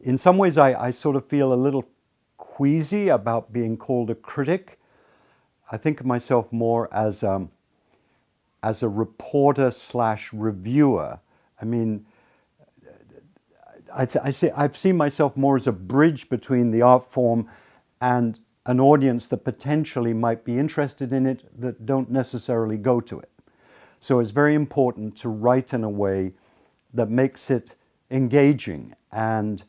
in some ways, I sort of feel a little queasy about being called a critic. I think of myself more as a reporter slash reviewer. I mean, I've seen myself more as a bridge between the art form and an audience that potentially might be interested in it that don't necessarily go to it. So it's very important to write in a way that makes it engaging and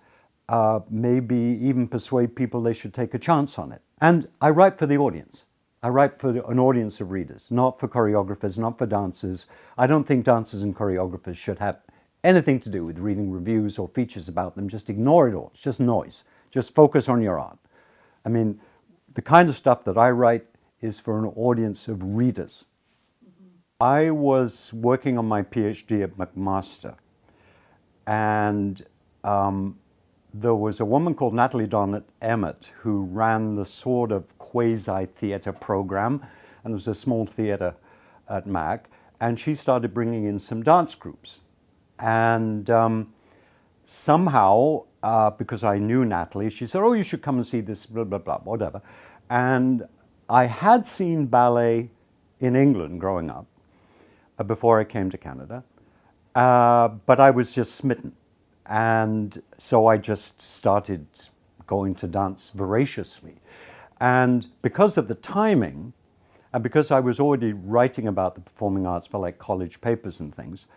maybe even persuade people they should take a chance on it. And I write for the audience. I write for an audience of readers, not for choreographers, not for dancers. I don't think dancers and choreographers should have anything to do with reading reviews or features about them. Just ignore it all. It's just noise. Just focus on your art. I mean, the kind of stuff that I write is for an audience of readers. I was working on my PhD at McMaster, and there was a woman called Natalie Donnett Emmett who ran the sort of quasi-theatre program, and there was a small theatre at Mac, and she started bringing in some dance groups. And somehow, because I knew Natalie, she said, oh, you should come and see this, blah, blah, blah, whatever. And I had seen ballet in England growing up before I came to Canada, but I was just smitten. And so I just started going to dance voraciously. And because of the timing, and because I was already writing about the performing arts for like college papers and things,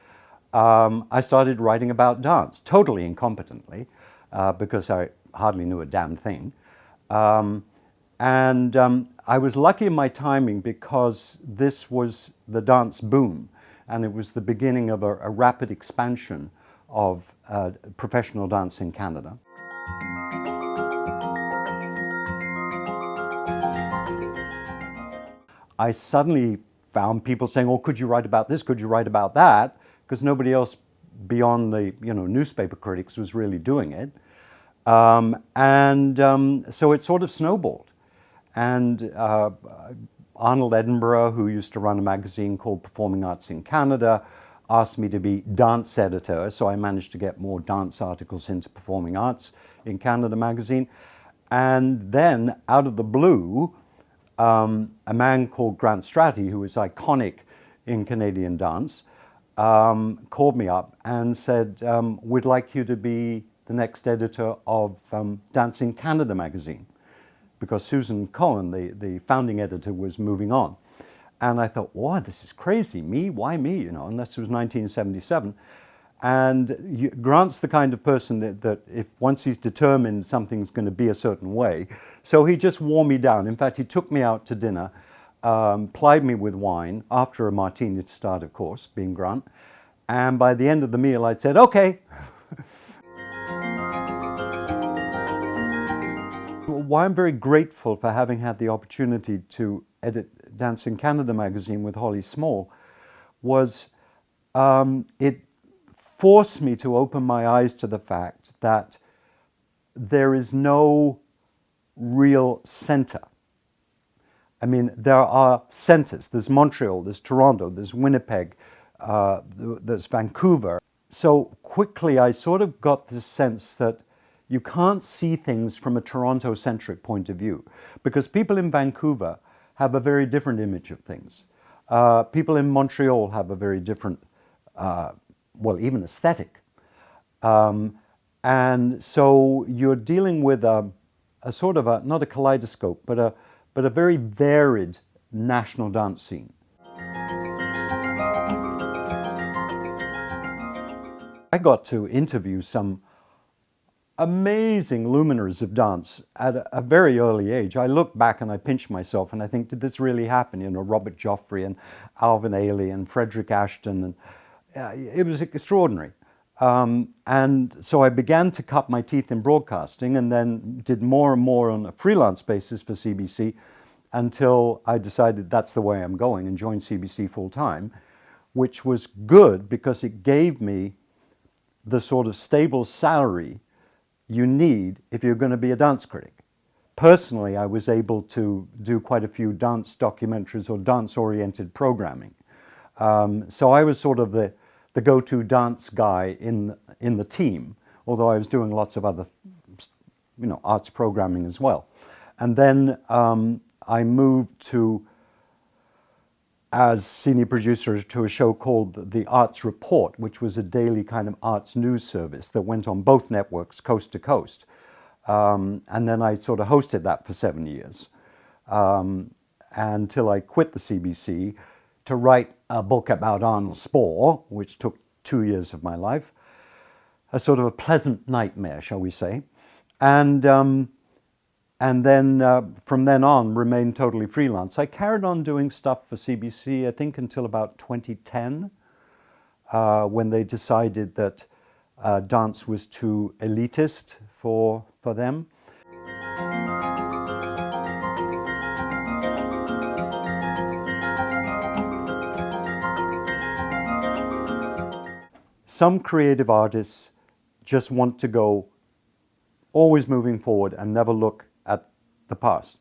I started writing about dance, totally incompetently, because I hardly knew a damn thing. I was lucky in my timing because this was the dance boom, and it was the beginning of a rapid expansion of professional dance in Canada. I suddenly found people saying, oh, could you write about this? Could you write about that? Because nobody else beyond the newspaper critics was really doing it. So it sort of snowballed. And Arnold Edinburgh, who used to run a magazine called Performing Arts in Canada, asked me to be dance editor, so I managed to get more dance articles into Performing Arts in Canada magazine. And then, out of the blue, a man called Grant Stratty, who was iconic in Canadian dance, called me up and said, we'd like you to be the next editor of Dance in Canada magazine, because Susan Cohen, the founding editor, was moving on. And I thought, wow, this is crazy. Me? Why me? And this was 1977. And Grant's the kind of person that if once he's determined something's going to be a certain way, so he just wore me down. In fact, he took me out to dinner, plied me with wine, after a martini to start, of course, being Grant. And by the end of the meal, I said, okay. Why I'm very grateful for having had the opportunity to edit Dance in Canada magazine with Holly Small was it forced me to open my eyes to the fact that there is no real center. I mean, there are centers. There's Montreal, there's Toronto, there's Winnipeg, there's Vancouver. So quickly I sort of got the sense that you can't see things from a Toronto-centric point of view, because people in Vancouver have a very different image of things. People in Montreal have a very different, even aesthetic. And so you're dealing with a sort of not a kaleidoscope, but a very varied national dance scene. I got to interview some amazing luminaries of dance at a very early age. I look back and I pinch myself and I think, did this really happen? Robert Joffrey and Alvin Ailey and Frederick Ashton, and it was extraordinary. And so I began to cut my teeth in broadcasting, and then did more and more on a freelance basis for CBC until I decided that's the way I'm going, and joined CBC full time, which was good because it gave me the sort of stable salary you need if you're going to be a dance critic. Personally, I was able to do quite a few dance documentaries or dance-oriented programming. So I was sort of the go-to dance guy in the team, although I was doing lots of other, arts programming as well. And then I moved as senior producer to a show called The Arts Report, which was a daily kind of arts news service that went on both networks, coast to coast. And then I sort of hosted that for 7 years until I quit the CBC to write a book about Arnold Spohr, which took 2 years of my life. A sort of a pleasant nightmare, shall we say. And then from then on remained totally freelance. I carried on doing stuff for CBC, I think, until about 2010, when they decided that dance was too elitist for them. Some creative artists just want to go always moving forward and never look at the past.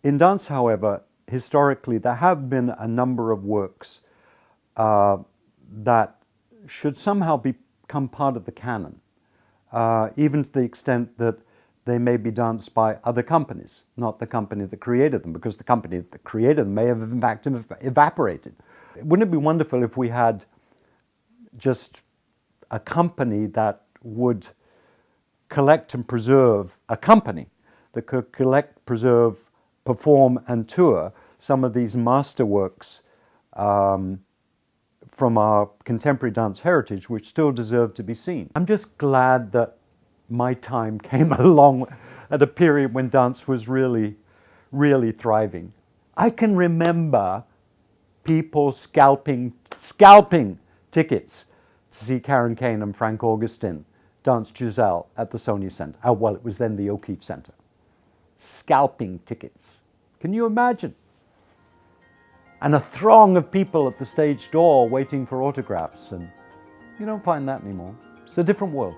In dance, however, historically, there have been a number of works that should somehow become part of the canon, even to the extent that they may be danced by other companies, not the company that created them, because the company that created them may have in fact evaporated. Wouldn't it be wonderful if we had just a company that would collect and preserve, a company that could collect, preserve, perform and tour some of these masterworks from our contemporary dance heritage, which still deserve to be seen. I'm just glad that my time came along at a period when dance was really, really thriving. I can remember people scalping tickets to see Karen Kane and Frank Augustin dance Giselle at the Sony Center. Oh, well, it was then the O'Keeffe Center. Scalping tickets. Can you imagine? And a throng of people at the stage door waiting for autographs. And you don't find that anymore. It's a different world.